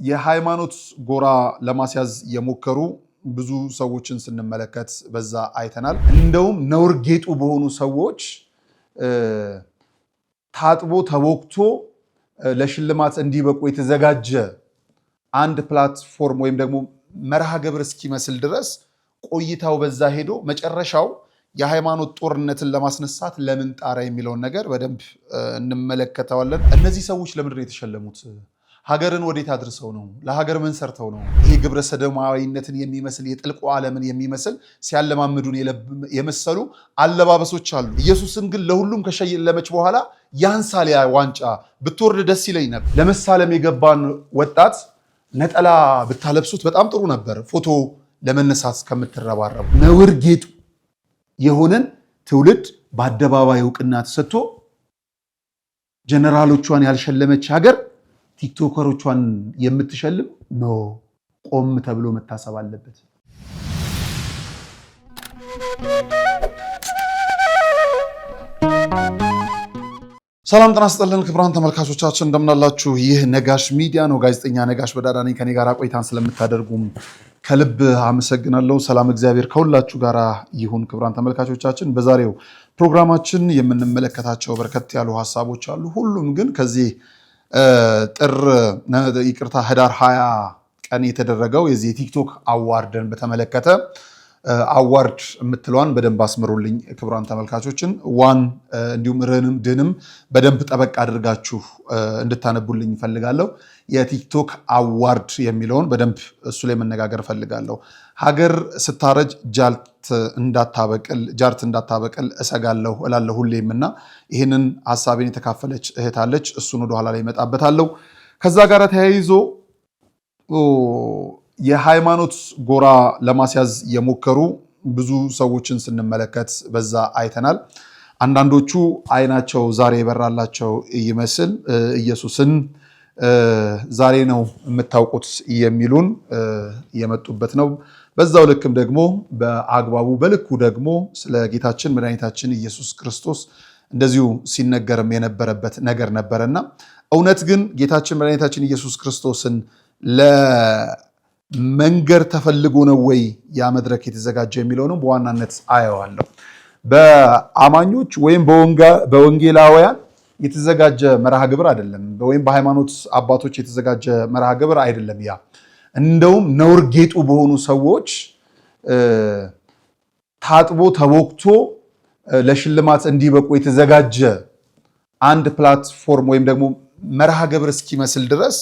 የሃይማኖት ጎራ ለማስያዝ የሞከሩ ብዙ ሰዎችን ስንመለከት በዛ አይተናል። እንደውም ነውር ጌጡ በሆኑ ሰዎች ታጥቦ ተቦክቶ ለሽልማት እንዲበቁ የተዘጋጀ አንድ ፕላትፎርም ወይም ደግሞ መርሃ ግብር እስኪመስል ድረስ ቆይታው በዛ ሄዶ መጨረሻው የሃይማኖት ጦርነትን ለማስነሳት ለምን ጣራ የሚለውን ነገር በደንብ እንመለከተዋለን። እነዚህ ሰዎች ለምንድን ነው የተሸለሙት? ሀገርን ወዴት አድርሰው ነው? ለሀገር ምን ሰርተው ነው? ይሄ ግብረ ሰዶማዊነትን የሚመስል የጥልቁ ዓለምን የሚመስል ሲያለማምዱን የመሰሉ አለባበሶች አሉ። ኢየሱስን ግን ለሁሉም ከሸለመች በኋላ ያንሳል ያ ዋንጫ ብትወርድ ደስ ይለኝ ነበር። ለመሳለም የገባን ወጣት ነጠላ ብታለብሱት በጣም ጥሩ ነበር፣ ፎቶ ለመነሳት ከምትረባረቡ። ነውር ጌጡ የሆነን ትውልድ በአደባባይ እውቅና ተሰጥቶ ጀነራሎቿን ያልሸለመች ሀገር ቲክቶከሮቿን የምትሸልም ነው። ቆም ተብሎ መታሰብ አለበት። ሰላም ጤና ይስጥልን ክቡራን ተመልካቾቻችን እንደምናላችሁ። ይህ ነጋሽ ሚዲያ ነው። ጋዜጠኛ ነጋሽ በዳዳ ነኝ። ከኔ ጋር ቆይታን ስለምታደርጉም ከልብ አመሰግናለሁ። ሰላም እግዚአብሔር ከሁላችሁ ጋር ይሁን። ክቡራን ተመልካቾቻችን በዛሬው ፕሮግራማችን የምንመለከታቸው በርከት ያሉ ሀሳቦች አሉ። ሁሉም ግን ከዚህ ህዳር 20 ቀን የተደረገው የዚህ የቲክቶክ አዋርድን በተመለከተ አዋርድ የምትለዋን በደንብ አስምሩልኝ ክቡራን ተመልካቾችን። ዋን እንዲሁም ርንም ድንም በደንብ ጠበቅ አድርጋችሁ እንድታነቡልኝ እፈልጋለሁ። የቲክቶክ አዋርድ የሚለውን በደንብ እሱ ላይ መነጋገር እፈልጋለሁ። ሀገር ስታረጅ ጃርት እንዳታበቅል እሰጋለሁ እላለሁ ሁሌም እና ይህንን ሀሳቤን የተካፈለች እህት አለች። እሱን ወደኋላ ላይ እመጣበታለሁ። ከዛ ጋር ተያይዞ የሃይማኖት ጎራ ለማስያዝ የሞከሩ ብዙ ሰዎችን ስንመለከት በዛ አይተናል። አንዳንዶቹ አይናቸው ዛሬ የበራላቸው ይመስል ኢየሱስን ዛሬ ነው የምታውቁት የሚሉን የመጡበት ነው። በዛው ልክም ደግሞ በአግባቡ በልኩ ደግሞ ስለ ጌታችን መድኃኒታችን ኢየሱስ ክርስቶስ እንደዚሁ ሲነገርም የነበረበት ነገር ነበረና እውነት ግን ጌታችን መድኃኒታችን ኢየሱስ ክርስቶስን መንገር ተፈልጎ ነው ወይ ያ መድረክ የተዘጋጀ የሚለውንም በዋናነት አየዋለሁ። በአማኞች ወይም በወንጌላውያን የተዘጋጀ መርሃ ግብር አይደለም፣ ወይም በሃይማኖት አባቶች የተዘጋጀ መርሃ ግብር አይደለም። ያ እንደውም ነውር ጌጡ በሆኑ ሰዎች ታጥቦ ተቦክቶ ለሽልማት እንዲበቁ የተዘጋጀ አንድ ፕላትፎርም ወይም ደግሞ መርሃ ግብር እስኪመስል ድረስ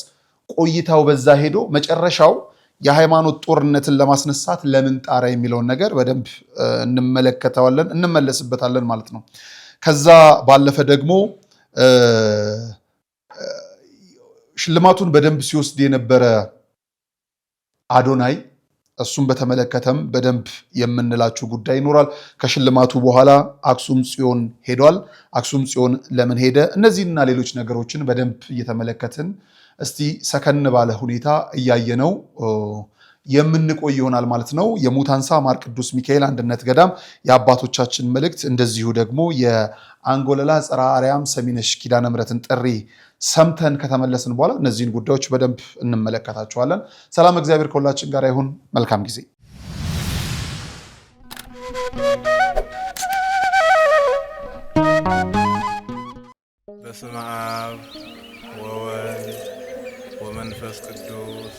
ቆይታው በዛ ሄዶ መጨረሻው የሃይማኖት ጦርነትን ለማስነሳት ለምን ጣራ የሚለውን ነገር በደንብ እንመለከተዋለን፣ እንመለስበታለን ማለት ነው። ከዛ ባለፈ ደግሞ ሽልማቱን በደንብ ሲወስድ የነበረ አዶናይ፣ እሱም በተመለከተም በደንብ የምንላችሁ ጉዳይ ይኖራል። ከሽልማቱ በኋላ አክሱም ጽዮን ሄዷል። አክሱም ጽዮን ለምን ሄደ? እነዚህና ሌሎች ነገሮችን በደንብ እየተመለከትን እስቲ ሰከን ባለ ሁኔታ እያየነው የምንቆይ ይሆናል ማለት ነው። የሙታንሳ ማር ቅዱስ ሚካኤል አንድነት ገዳም የአባቶቻችን መልእክት፣ እንደዚሁ ደግሞ የአንጎለላ ጽርሐ አርያም ሰሚነሽ ኪዳነ ምሕረትን ጥሪ ሰምተን ከተመለስን በኋላ እነዚህን ጉዳዮች በደንብ እንመለከታቸዋለን። ሰላም እግዚአብሔር ከሁላችን ጋር ይሁን። መልካም ጊዜ። በስመ አብ ወወልድ ወመንፈስ ቅዱስ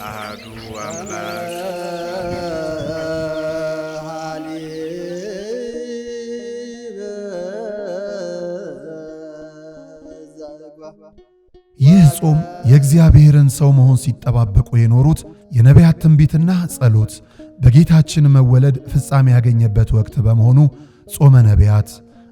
አሐዱ አምላክ። ይህ ጾም የእግዚአብሔርን ሰው መሆን ሲጠባበቁ የኖሩት የነቢያት ትንቢትና ጸሎት በጌታችን መወለድ ፍጻሜ ያገኘበት ወቅት በመሆኑ ጾመ ነቢያት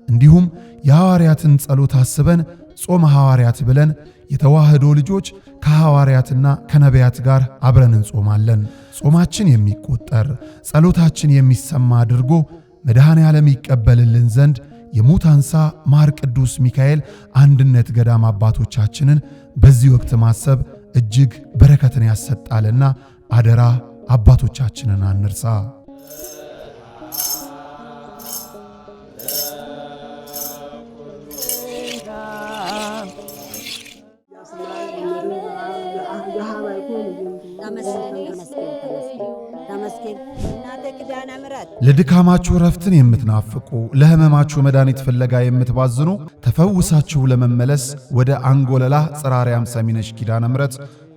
እንዲሁም የሐዋርያትን ጸሎት አስበን ጾመ ሐዋርያት ብለን የተዋህዶ ልጆች ከሐዋርያትና ከነቢያት ጋር አብረን እንጾማለን። ጾማችን የሚቆጠር ጸሎታችን የሚሰማ አድርጎ መድኃኔ ዓለም ይቀበልልን ዘንድ የሙታንሳ ማር ቅዱስ ሚካኤል አንድነት ገዳም አባቶቻችንን በዚህ ወቅት ማሰብ እጅግ በረከትን ያሰጣልና አደራ አባቶቻችንን አንርሳ። ለድካማችሁ ረፍትን የምትናፍቁ ለህመማችሁ መድኃኒት ፍለጋ የምትባዝኑ ተፈውሳችሁ ለመመለስ ወደ አንጎለላ ጽራሪያም ሰሚነሽ ኪዳነ ምሕረት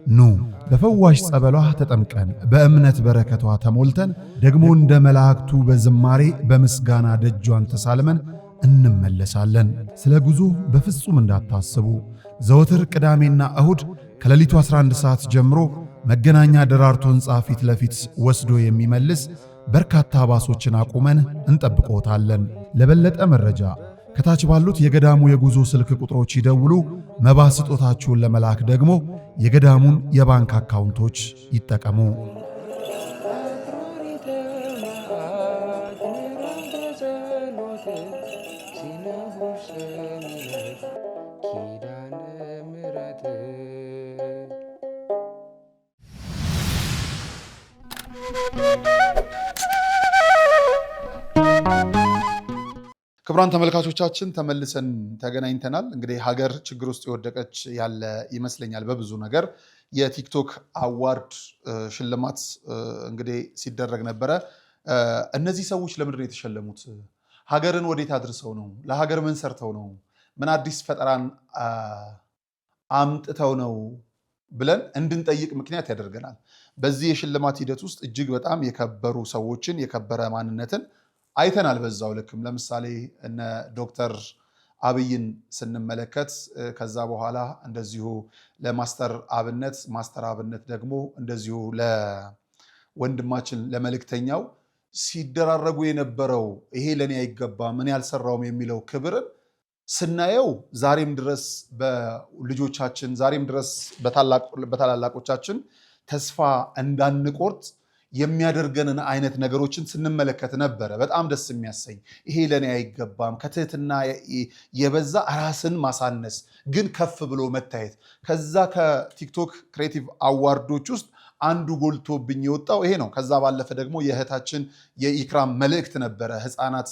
ኑ። በፈዋሽ ጸበሏ ተጠምቀን በእምነት በረከቷ ተሞልተን ደግሞ እንደ መላእክቱ በዝማሬ በምስጋና ደጇን ተሳልመን እንመለሳለን። ስለ ጉዞ በፍጹም እንዳታስቡ። ዘወትር ቅዳሜና እሁድ ከሌሊቱ 11 ሰዓት ጀምሮ መገናኛ ደራርቱ ሕንጻ ፊት ለፊት ወስዶ የሚመልስ በርካታ ባሶችን አቁመን እንጠብቆታለን። ለበለጠ መረጃ ከታች ባሉት የገዳሙ የጉዞ ስልክ ቁጥሮች ይደውሉ። መባ ስጦታችሁን ለመላክ ደግሞ የገዳሙን የባንክ አካውንቶች ይጠቀሙ። ክቡራን ተመልካቾቻችን ተመልሰን ተገናኝተናል። እንግዲህ ሀገር ችግር ውስጥ የወደቀች ያለ ይመስለኛል በብዙ ነገር። የቲክቶክ አዋርድ ሽልማት እንግዲህ ሲደረግ ነበረ። እነዚህ ሰዎች ለምንድን ነው የተሸለሙት? ሀገርን ወዴት አድርሰው ነው? ለሀገር ምን ሰርተው ነው? ምን አዲስ ፈጠራን አምጥተው ነው ብለን እንድንጠይቅ ምክንያት ያደርገናል። በዚህ የሽልማት ሂደት ውስጥ እጅግ በጣም የከበሩ ሰዎችን የከበረ ማንነትን አይተናል። በዛው ልክም ለምሳሌ እነ ዶክተር አብይን ስንመለከት ከዛ በኋላ እንደዚሁ ለማስተር አብነት ደግሞ እንደዚሁ ለወንድማችን ለመልእክተኛው ሲደራረጉ የነበረው ይሄ ለኔ አይገባም ምን ያልሰራውም የሚለው ክብርን ስናየው ዛሬም ድረስ በልጆቻችን ዛሬም ድረስ በታላላቆቻችን ተስፋ እንዳንቆርጥ የሚያደርገንን አይነት ነገሮችን ስንመለከት ነበረ። በጣም ደስ የሚያሰኝ ይሄ ለኔ አይገባም፣ ከትህትና የበዛ ራስን ማሳነስ ግን ከፍ ብሎ መታየት። ከዛ ከቲክቶክ ክሬቲቭ አዋርዶች ውስጥ አንዱ ጎልቶብኝ የወጣው ይሄ ነው። ከዛ ባለፈ ደግሞ የእህታችን የኢክራም መልእክት ነበረ። ህፃናት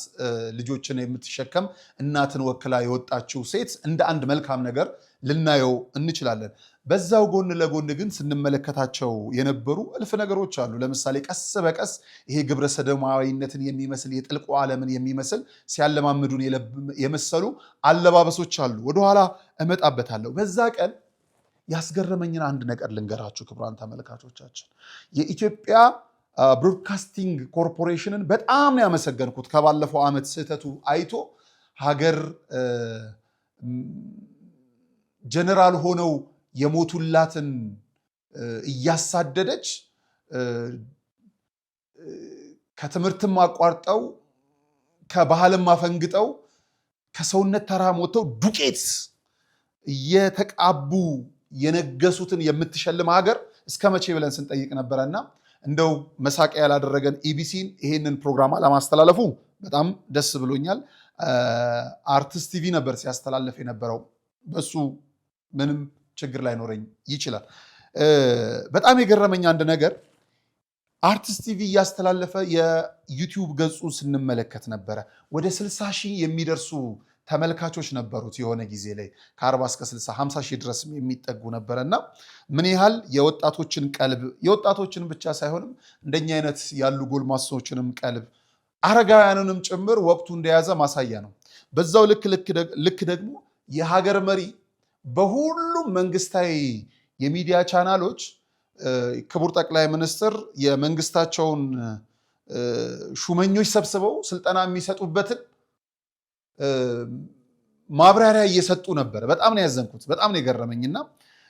ልጆችን የምትሸከም እናትን ወክላ የወጣችው ሴት እንደ አንድ መልካም ነገር ልናየው እንችላለን። በዛው ጎን ለጎን ግን ስንመለከታቸው የነበሩ እልፍ ነገሮች አሉ። ለምሳሌ ቀስ በቀስ ይሄ ግብረ ሰዶማዊነትን የሚመስል የጥልቁ ዓለምን የሚመስል ሲያለማምዱን የመሰሉ አለባበሶች አሉ። ወደኋላ እመጣበታለሁ። በዛ ቀን ያስገረመኝን አንድ ነገር ልንገራችሁ ክቡራን ተመልካቾቻችን። የኢትዮጵያ ብሮድካስቲንግ ኮርፖሬሽንን በጣም ነው ያመሰገንኩት። ከባለፈው ዓመት ስህተቱ አይቶ ሀገር ጀነራል ሆነው የሞቱላትን እያሳደደች ከትምህርትም አቋርጠው ከባህልም አፈንግጠው ከሰውነት ተራ ሞተው ዱቄት እየተቃቡ የነገሱትን የምትሸልም ሀገር እስከ መቼ ብለን ስንጠይቅ ነበረና እንደው መሳቂያ ያላደረገን ኢቢሲን ይሄንን ፕሮግራም ለማስተላለፉ በጣም ደስ ብሎኛል። አርቲስት ቲቪ ነበር ሲያስተላልፍ የነበረው። በሱ ምንም ችግር ላይኖረኝ ይችላል። በጣም የገረመኝ አንድ ነገር አርቲስት ቲቪ እያስተላለፈ የዩቲዩብ ገጹ ስንመለከት ነበረ። ወደ 60 ሺህ የሚደርሱ ተመልካቾች ነበሩት። የሆነ ጊዜ ላይ ከ40 እስከ 60 50 ሺህ ድረስ የሚጠጉ ነበረና ምን ያህል የወጣቶችን ቀልብ የወጣቶችን ብቻ ሳይሆንም እንደኛ አይነት ያሉ ጎልማሶችንም ቀልብ አረጋውያንንም ጭምር ወቅቱ እንደያዘ ማሳያ ነው። በዛው ልክ ደግሞ የሀገር መሪ በሁሉም መንግስታዊ የሚዲያ ቻናሎች ክቡር ጠቅላይ ሚኒስትር የመንግስታቸውን ሹመኞች ሰብስበው ስልጠና የሚሰጡበትን ማብራሪያ እየሰጡ ነበር። በጣም ነው ያዘንኩት፣ በጣም ነው የገረመኝና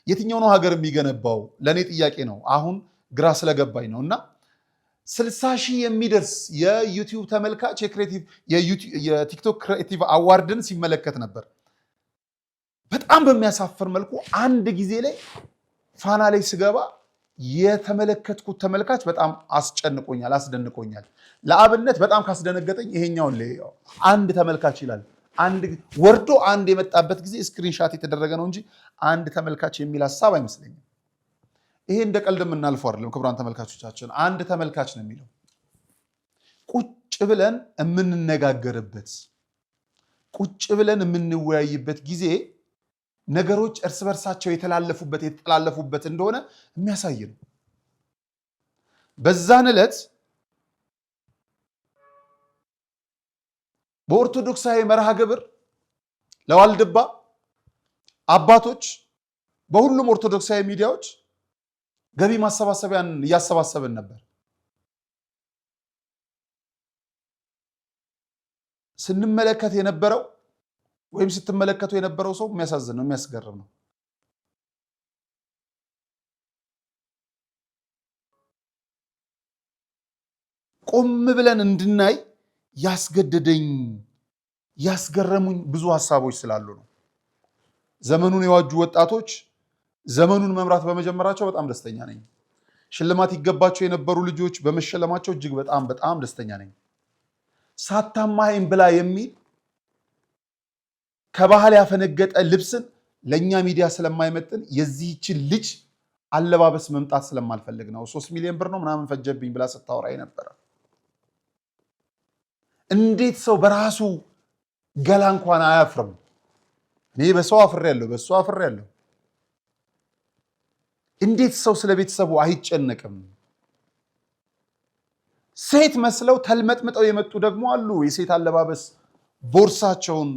የትኛው ነው ሀገር የሚገነባው ለእኔ ጥያቄ ነው። አሁን ግራ ስለገባኝ ነው። እና 60 ሺህ የሚደርስ የዩቲዩብ ተመልካች የቲክቶክ ክሬቲቭ አዋርድን ሲመለከት ነበር። በጣም በሚያሳፍር መልኩ አንድ ጊዜ ላይ ፋና ላይ ስገባ የተመለከትኩት ተመልካች በጣም አስጨንቆኛል፣ አስደንቆኛል። ለአብነት በጣም ካስደነገጠኝ ይሄኛውን አንድ ተመልካች ይላል። ወርዶ አንድ የመጣበት ጊዜ ስክሪንሻት የተደረገ ነው እንጂ አንድ ተመልካች የሚል ሀሳብ አይመስለኝም። ይሄ እንደ ቀልድ የምናልፈው አይደለም ክቡራን ተመልካቾቻችን። አንድ ተመልካች ነው የሚለው። ቁጭ ብለን የምንነጋገርበት ቁጭ ብለን የምንወያይበት ጊዜ ነገሮች እርስ በርሳቸው የተላለፉበት እንደሆነ የሚያሳይ ነው። በዛን ዕለት በኦርቶዶክሳዊ መርሃ ግብር ለዋልድባ አባቶች በሁሉም ኦርቶዶክሳዊ ሚዲያዎች ገቢ ማሰባሰቢያን እያሰባሰብን ነበር። ስንመለከት የነበረው ወይም ስትመለከቱ የነበረው ሰው የሚያሳዝን ነው፣ የሚያስገርም ነው። ቆም ብለን እንድናይ ያስገደደኝ ያስገረሙኝ ብዙ ሐሳቦች ስላሉ ነው። ዘመኑን የዋጁ ወጣቶች ዘመኑን መምራት በመጀመራቸው በጣም ደስተኛ ነኝ። ሽልማት ይገባቸው የነበሩ ልጆች በመሸለማቸው እጅግ በጣም ደስተኛ ነኝ። ሳታማኸኝ ብላ የሚል ከባህል ያፈነገጠ ልብስን ለኛ ሚዲያ ስለማይመጥን የዚህችን ልጅ አለባበስ መምጣት ስለማልፈልግ ነው 3 ሚሊዮን ብር ነው ምናምን ፈጀብኝ ብላ ስታወራ ነበር። እንዴት ሰው በራሱ ገላ እንኳን አያፍርም? እኔ በሰው አፍሬያለሁ፣ በሷ አፍሬያለሁ። እንዴት ሰው ስለ ቤተሰቡ አይጨነቅም? ሴት መስለው ተልመጥምጠው የመጡ ደግሞ አሉ። የሴት አለባበስ ቦርሳቸውን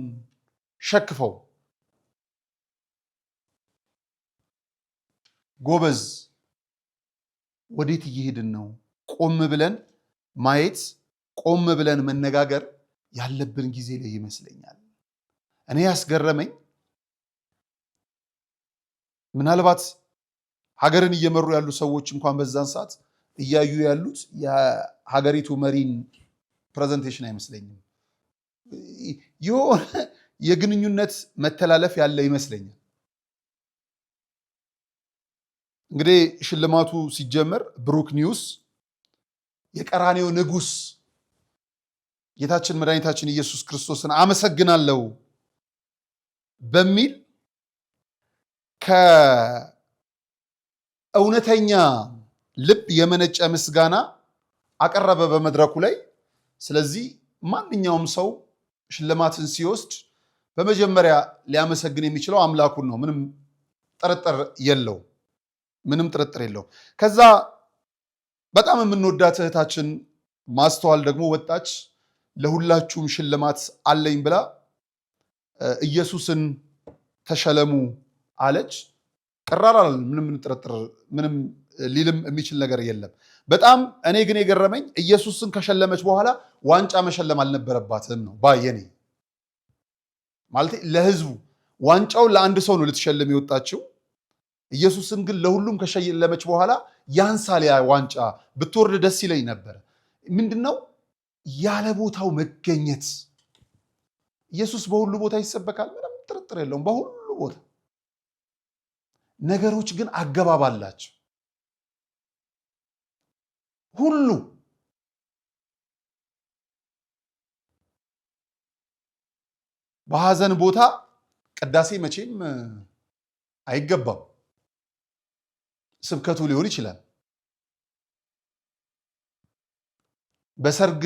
ሸክፈው። ጎበዝ፣ ወዴት እየሄድን ነው? ቆም ብለን ማየት፣ ቆም ብለን መነጋገር ያለብን ጊዜ ላይ ይመስለኛል። እኔ ያስገረመኝ ምናልባት ሀገርን እየመሩ ያሉ ሰዎች እንኳን በዛን ሰዓት እያዩ ያሉት የሀገሪቱ መሪን ፕሬዘንቴሽን አይመስለኝም። የሆነ የግንኙነት መተላለፍ ያለ ይመስለኛል። እንግዲህ ሽልማቱ ሲጀመር ብሩክ ኒውስ የቀራኔው ንጉሥ ጌታችን መድኃኒታችን ኢየሱስ ክርስቶስን አመሰግናለሁ በሚል ከእውነተኛ ልብ የመነጨ ምስጋና አቀረበ በመድረኩ ላይ። ስለዚህ ማንኛውም ሰው ሽልማትን ሲወስድ በመጀመሪያ ሊያመሰግን የሚችለው አምላኩን ነው። ምንም ጥርጥር የለው። ከዛ በጣም የምንወዳት እህታችን ማስተዋል ደግሞ ወጣች። ለሁላችሁም ሽልማት አለኝ ብላ ኢየሱስን ተሸለሙ አለች። ቀራራል። ምንም ሊልም የሚችል ነገር የለም። በጣም እኔ ግን የገረመኝ ኢየሱስን ከሸለመች በኋላ ዋንጫ መሸለም አልነበረባትም ነው ባየኔ። ማለት ለህዝቡ ዋንጫውን ለአንድ ሰው ነው ልትሸልም የወጣችው። ኢየሱስን ግን ለሁሉም ከሸለመች በኋላ ያንሳል ያ ዋንጫ ብትወርድ ደስ ይለኝ ነበር። ምንድነው ያለ ቦታው መገኘት። ኢየሱስ በሁሉ ቦታ ይሰበካል፣ ምንም ጥርጥር የለውም፣ በሁሉ ቦታ። ነገሮች ግን አገባብ አላቸው። ሁሉ በሐዘን ቦታ ቅዳሴ መቼም አይገባም። ስብከቱ ሊሆን ይችላል። በሰርግ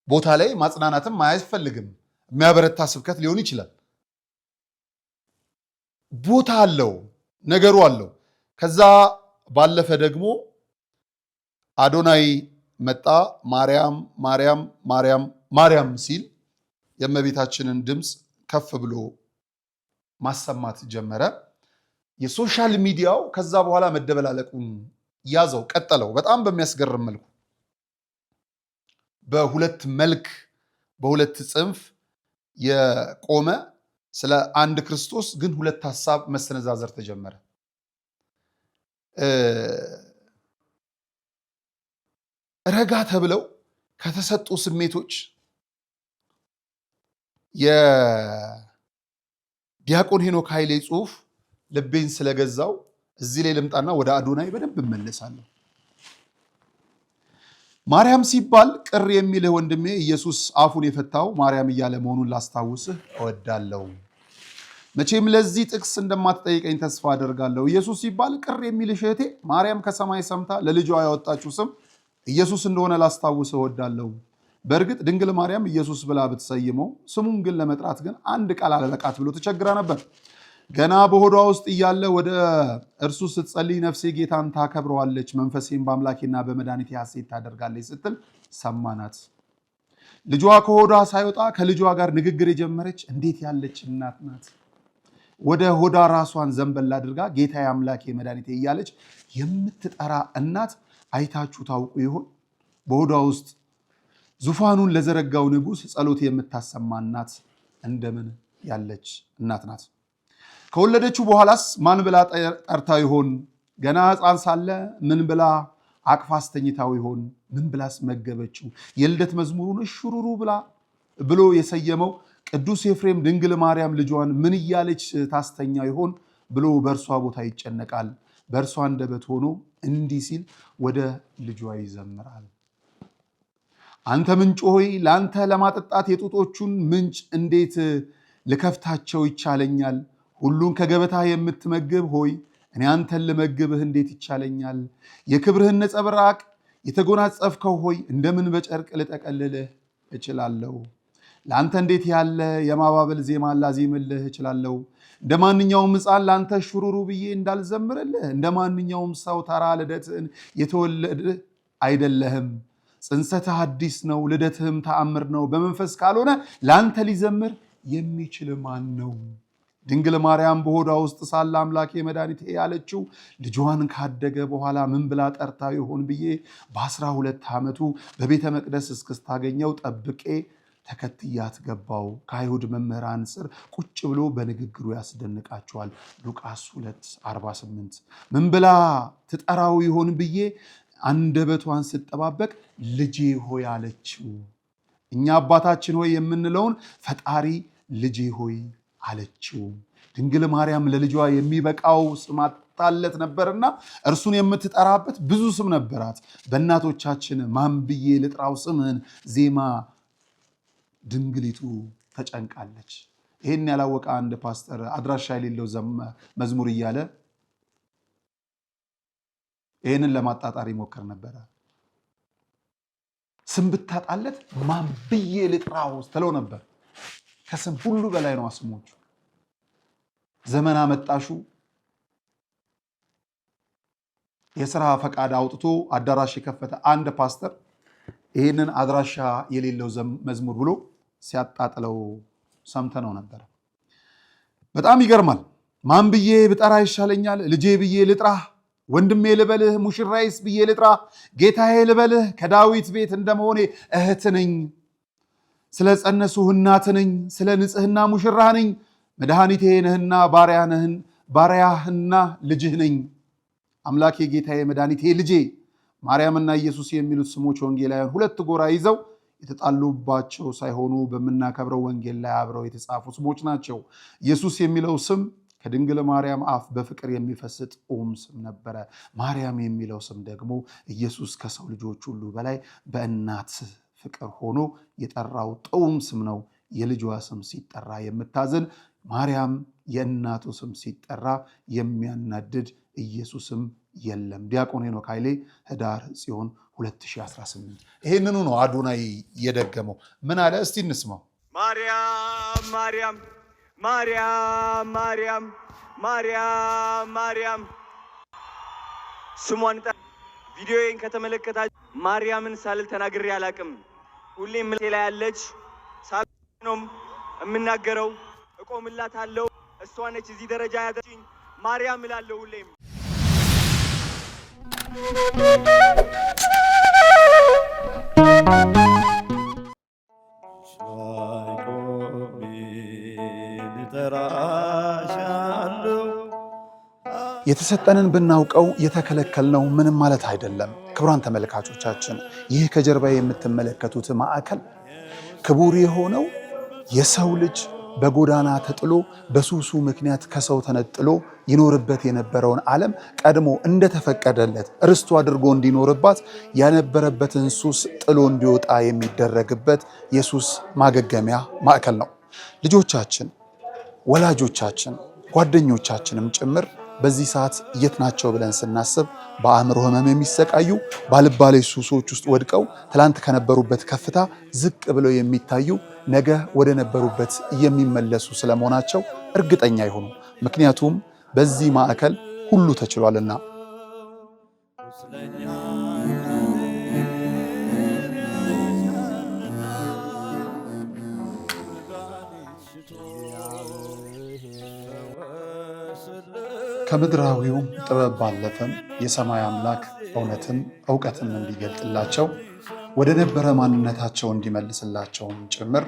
ቦታ ላይ ማጽናናትም አያስፈልግም። የሚያበረታ ስብከት ሊሆን ይችላል። ቦታ አለው፣ ነገሩ አለው። ከዛ ባለፈ ደግሞ አዶናይ መጣ። ማርያም ማርያም ማርያም ማርያም ሲል የእመቤታችንን ድምፅ ከፍ ብሎ ማሰማት ጀመረ። የሶሻል ሚዲያው ከዛ በኋላ መደበላለቁን ያዘው፣ ቀጠለው። በጣም በሚያስገርም መልኩ በሁለት መልክ በሁለት ጽንፍ የቆመ ስለ አንድ ክርስቶስ ግን ሁለት ሐሳብ መሰነዛዘር ተጀመረ። ረጋ ተብለው ከተሰጡ ስሜቶች የዲያቆን ሄኖክ ኃይሌ ጽሑፍ ልቤን ስለገዛው እዚህ ላይ ልምጣና ወደ አዶናይ በደንብ እመለሳለሁ። ማርያም ሲባል ቅር የሚልህ ወንድሜ ኢየሱስ አፉን የፈታው ማርያም እያለ መሆኑን ላስታውስህ እወዳለሁ። መቼም ለዚህ ጥቅስ እንደማትጠይቀኝ ተስፋ አደርጋለሁ። ኢየሱስ ሲባል ቅር የሚልሽ እህቴ ማርያም ከሰማይ ሰምታ ለልጇ ያወጣችው ስም ኢየሱስ እንደሆነ ላስታውስህ እወዳለሁ። በእርግጥ ድንግል ማርያም ኢየሱስ ብላ ብትሰይመው ስሙን ግን ለመጥራት ግን አንድ ቃል አለበቃት ብሎ ተቸግራ ነበር። ገና በሆዷ ውስጥ እያለ ወደ እርሱ ስትጸልይ ነፍሴ ጌታን ታከብረዋለች፣ መንፈሴም በአምላኬና በመድኃኒቴ ሐሴት ታደርጋለች ስትል ሰማናት። ልጇ ከሆዷ ሳይወጣ ከልጇ ጋር ንግግር የጀመረች እንዴት ያለች እናት ናት! ወደ ሆዷ ራሷን ዘንበል አድርጋ ጌታዬ አምላኬ መድኃኒቴ እያለች የምትጠራ እናት አይታችሁ ታውቁ ይሆን? በሆዷ ውስጥ ዙፋኑን ለዘረጋው ንጉሥ ጸሎት የምታሰማ እናት እንደምን ያለች እናት ናት! ከወለደችው በኋላስ ማን ብላ ጠርታው ይሆን? ገና ሕፃን ሳለ ምን ብላ አቅፋ አስተኝታው ይሆን? ምን ብላስ መገበችው? የልደት መዝሙሩን እሹሩሩ ብሎ የሰየመው ቅዱስ ኤፍሬም ድንግል ማርያም ልጇን ምን እያለች ታስተኛ ይሆን ብሎ በእርሷ ቦታ ይጨነቃል። በእርሷ አንደበት ሆኖ እንዲህ ሲል ወደ ልጇ ይዘምራል። አንተ ምንጭ ሆይ ለአንተ ለማጠጣት የጡቶቹን ምንጭ እንዴት ልከፍታቸው ይቻለኛል? ሁሉን ከገበታ የምትመግብ ሆይ እኔ አንተን ልመግብህ እንዴት ይቻለኛል? የክብርህን ነጸብራቅ የተጎናጸፍከው ሆይ እንደምን በጨርቅ ልጠቀልልህ እችላለሁ? ለአንተ እንዴት ያለ የማባበል ዜማ ላዜምልህ እችላለሁ? እንደ ማንኛውም ሕፃን ለአንተ ሹሩሩ ብዬ እንዳልዘምርልህ እንደ ማንኛውም ሰው ተራ ልደትህን የተወለድህ አይደለህም። ጽንሰትህ አዲስ ነው፣ ልደትህም ተአምር ነው። በመንፈስ ካልሆነ ለአንተ ሊዘምር የሚችል ማን ነው? ድንግል ማርያም በሆዷ ውስጥ ሳለ አምላኬ መድኃኒቴ ያለችው ልጇን ካደገ በኋላ ምን ብላ ጠርታ ይሆን ብዬ በ12 ዓመቱ በቤተ መቅደስ እስክስታገኘው ጠብቄ ተከትያት ገባው። ከአይሁድ መምህራን ስር ቁጭ ብሎ በንግግሩ ያስደንቃቸዋል። ሉቃስ 2:48 ምን ብላ ትጠራው ይሆን ብዬ አንደበቷን ስጠባበቅ ልጄ ሆይ አለችው። እኛ አባታችን ሆይ የምንለውን ፈጣሪ ልጄ ሆይ አለችው። ድንግል ማርያም ለልጇ የሚበቃው ስም አጣለት ነበርና እርሱን የምትጠራበት ብዙ ስም ነበራት። በእናቶቻችን ማን ብዬ ልጥራው ስምህን ዜማ ድንግሊቱ ተጨንቃለች። ይህን ያላወቀ አንድ ፓስተር አድራሻ የሌለው መዝሙር እያለ ይህንን ለማጣጣር ይሞክር ነበረ። ስም ብታጣለት ማን ብዬ ልጥራው ስትለው ነበር። ከስም ሁሉ በላይ ነው ስሞቹ። ዘመን አመጣሹ የሥራ ፈቃድ አውጥቶ አዳራሽ የከፈተ አንድ ፓስተር ይህንን አድራሻ የሌለው መዝሙር ብሎ ሲያጣጥለው ሰምተነው ነበር። በጣም ይገርማል። ማን ብዬ ብጠራ ይሻለኛል? ልጄ ብዬ ልጥራህ? ወንድሜ ልበልህ? ሙሽራይስ ብዬ ልጥራህ? ጌታዬ ልበልህ? ከዳዊት ቤት እንደመሆኔ እህት ነኝ። ስለ ጸነሱህ እናት ነኝ። ስለ ንጽህና ሙሽራህ ነኝ። መድኃኒቴ ነህና ባሪያህና ልጅህ ነኝ። አምላኬ ጌታዬ መድኃኒቴ ልጄ። ማርያምና ኢየሱስ የሚሉት ስሞች ወንጌላውያን ሁለት ጎራ ይዘው የተጣሉባቸው ሳይሆኑ በምናከብረው ወንጌል ላይ አብረው የተጻፉ ስሞች ናቸው። ኢየሱስ የሚለው ስም ከድንግል ማርያም አፍ በፍቅር የሚፈስጥ ስም ነበረ። ማርያም የሚለው ስም ደግሞ ኢየሱስ ከሰው ልጆች ሁሉ በላይ በእናት ፍቅር ሆኖ የጠራው ጥዑም ስም ነው። የልጇ ስም ሲጠራ የምታዝን ማርያም፣ የእናቱ ስም ሲጠራ የሚያናድድ ኢየሱስም የለም። ዲያቆን ሄኖክ ኃይሌ ህዳር ጽዮን 2018። ይሄንኑ ነው አዶናይ የደገመው። ምን አለ? እስቲ እንስማው። ማርያም ማርያም ማርያም ማርያም ማርያም ማርያም ስሟን ቪዲዮዬን ከተመለከታችሁ ማርያምን ሳልል ተናግሬ አላቅም። ሁሌም ላይ ያለች ነው የምናገረው። እቆምላታለሁ። እሷ ነች እዚህ ደረጃ ያዘችኝ። ማርያም እላለሁ ሁሌም። የተሰጠንን ብናውቀው የተከለከልነው ምንም ማለት አይደለም። ክቡራን ተመልካቾቻችን፣ ይህ ከጀርባ የምትመለከቱት ማዕከል ክቡር የሆነው የሰው ልጅ በጎዳና ተጥሎ በሱሱ ምክንያት ከሰው ተነጥሎ ይኖርበት የነበረውን ዓለም ቀድሞ እንደተፈቀደለት ርስቱ አድርጎ እንዲኖርባት ያነበረበትን ሱስ ጥሎ እንዲወጣ የሚደረግበት የሱስ ማገገሚያ ማዕከል ነው። ልጆቻችን፣ ወላጆቻችን፣ ጓደኞቻችንም ጭምር በዚህ ሰዓት የት ናቸው ብለን ስናስብ በአእምሮ ህመም የሚሰቃዩ ባልባሌ ሱሶች ውስጥ ወድቀው ትላንት ከነበሩበት ከፍታ ዝቅ ብለው የሚታዩ ነገ ወደ ነበሩበት የሚመለሱ ስለመሆናቸው እርግጠኛ ይሁኑ። ምክንያቱም በዚህ ማዕከል ሁሉ ተችሏልና። ከምድራዊው ጥበብ ባለፈም የሰማይ አምላክ እውነትን ዕውቀትን እንዲገልጥላቸው ወደ ነበረ ማንነታቸው እንዲመልስላቸውም ጭምር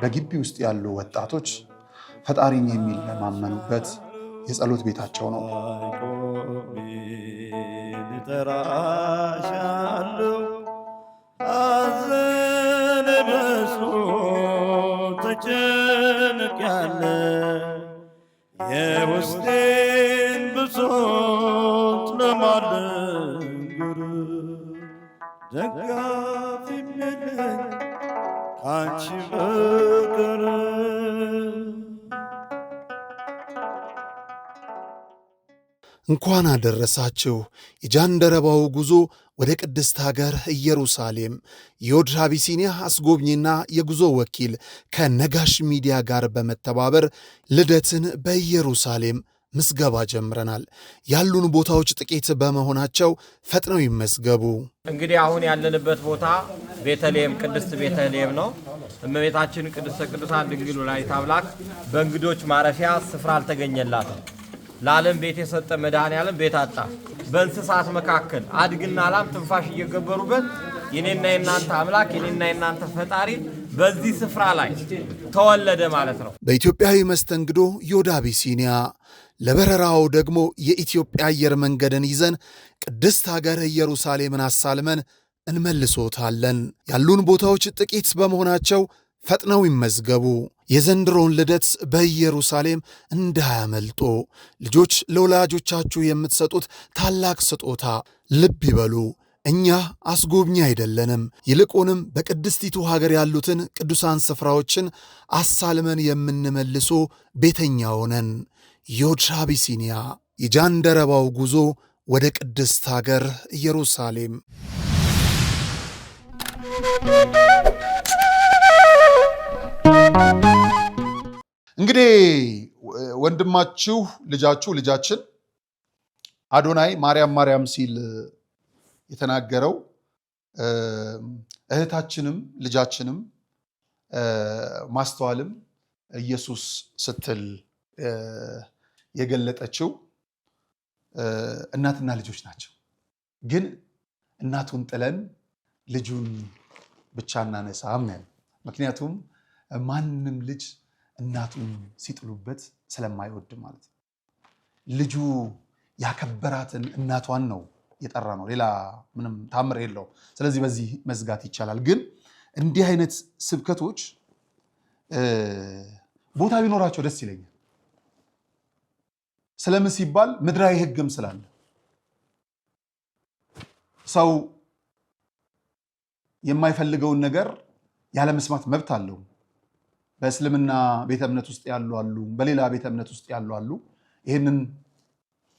በግቢ ውስጥ ያሉ ወጣቶች ፈጣሪን የሚለማመኑበት የጸሎት ቤታቸው ነው። የውስጤን ብሶት ለማልነግር ደጋፊ የለኝ ካንቺ በቀር። እንኳን አደረሳችሁ። የጃንደረባው ጉዞ ወደ ቅድስት ሀገር ኢየሩሳሌም የዮድ አቢሲኒያ አስጎብኝና የጉዞ ወኪል ከነጋሽ ሚዲያ ጋር በመተባበር ልደትን በኢየሩሳሌም ምዝገባ ጀምረናል። ያሉን ቦታዎች ጥቂት በመሆናቸው ፈጥነው ይመዝገቡ። እንግዲህ አሁን ያለንበት ቦታ ቤተልሔም ቅድስት ቤተልሔም ነው። እመቤታችን ቅድስተ ቅዱሳን ድንግል ወላዲተ አምላክ በእንግዶች ማረፊያ ስፍራ አልተገኘላትም። ለዓለም ቤት የሰጠ መድኃኔዓለም ቤት አጣ። በእንስሳት መካከል አድግና ላም ትንፋሽ እየገበሩበት የኔና የናንተ አምላክ የኔና የናንተ ፈጣሪ በዚህ ስፍራ ላይ ተወለደ ማለት ነው። በኢትዮጵያዊ መስተንግዶ ዮድ አቢሲኒያ፣ ለበረራው ደግሞ የኢትዮጵያ አየር መንገድን ይዘን ቅድስት ሀገር ኢየሩሳሌምን አሳልመን እንመልሶታለን። ያሉን ቦታዎች ጥቂት በመሆናቸው ፈጥነው ይመዝገቡ። የዘንድሮውን ልደት በኢየሩሳሌም እንዳያመልጦ። ልጆች ለወላጆቻችሁ የምትሰጡት ታላቅ ስጦታ ልብ ይበሉ። እኛ አስጎብኚ አይደለንም። ይልቁንም በቅድስቲቱ ሀገር ያሉትን ቅዱሳን ስፍራዎችን አሳልመን የምንመልሶ ቤተኛ ሆነን። ዮድ አቢሲኒያ፣ የጃንደረባው ጉዞ ወደ ቅድስት ሀገር ኢየሩሳሌም። እንግዲህ ወንድማችሁ ልጃችን አዶናይ ማርያም ሲል የተናገረው እህታችንም ልጃችንም ማስተዋልም ኢየሱስ ስትል የገለጠችው እናትና ልጆች ናቸው። ግን እናቱን ጥለን ልጁን ብቻ እናነሳም ነው። ምክንያቱም ማንም ልጅ እናቱን ሲጥሉበት ስለማይወድ ማለት ነው። ልጁ ያከበራትን እናቷን ነው የጠራ ነው። ሌላ ምንም ታምር የለው። ስለዚህ በዚህ መዝጋት ይቻላል። ግን እንዲህ አይነት ስብከቶች ቦታ ቢኖራቸው ደስ ይለኛል። ስለምን ሲባል ምድራዊ ሕግም ስላለ ሰው የማይፈልገውን ነገር ያለ መስማት መብት አለው። በእስልምና ቤተ እምነት ውስጥ ያሉ አሉ፣ በሌላ ቤተ እምነት ውስጥ ያሉ አሉ። ይህንን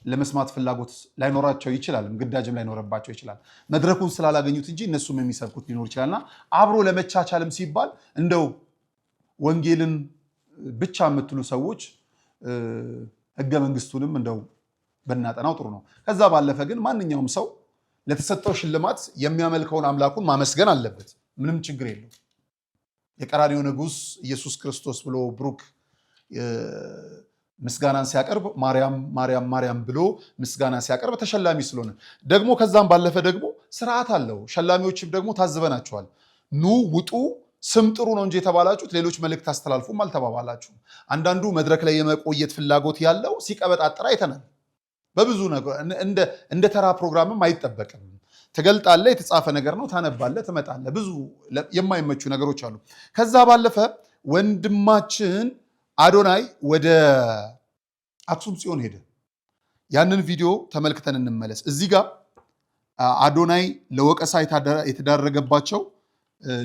ለመስማት ፍላጎት ላይኖራቸው ይችላል፣ ግዳጅም ላይኖርባቸው ይችላል። መድረኩን ስላላገኙት እንጂ እነሱም የሚሰብኩት ሊኖር ይችላልና አብሮ ለመቻቻልም ሲባል እንደው ወንጌልን ብቻ የምትሉ ሰዎች ሕገ መንግስቱንም እንደው በናጠናው ጥሩ ነው። ከዛ ባለፈ ግን ማንኛውም ሰው ለተሰጠው ሽልማት የሚያመልከውን አምላኩን ማመስገን አለበት። ምንም ችግር የለው። የቀራንዮ ንጉሥ ኢየሱስ ክርስቶስ ብሎ ብሩክ ምስጋናን ሲያቀርብ ማርያም ብሎ ምስጋና ሲያቀርብ ተሸላሚ ስለሆነ ደግሞ ከዛም ባለፈ ደግሞ ስርዓት አለው። ሸላሚዎችም ደግሞ ታዝበናቸዋል። ኑ ውጡ፣ ስም ጥሩ ነው እንጂ የተባላችሁት ሌሎች መልእክት አስተላልፉም አልተባባላችሁም። አንዳንዱ መድረክ ላይ የመቆየት ፍላጎት ያለው ሲቀበጣጥር አይተናል። በብዙ ነገር እንደ ተራ ፕሮግራምም አይጠበቅም። ትገልጣለህ፣ የተጻፈ ነገር ነው፣ ታነባለህ፣ ትመጣለህ። ብዙ የማይመቹ ነገሮች አሉ። ከዛ ባለፈ ወንድማችን አዶናይ ወደ አክሱም ጽዮን ሄደ። ያንን ቪዲዮ ተመልክተን እንመለስ። እዚህ ጋር አዶናይ ለወቀሳ የተዳረገባቸው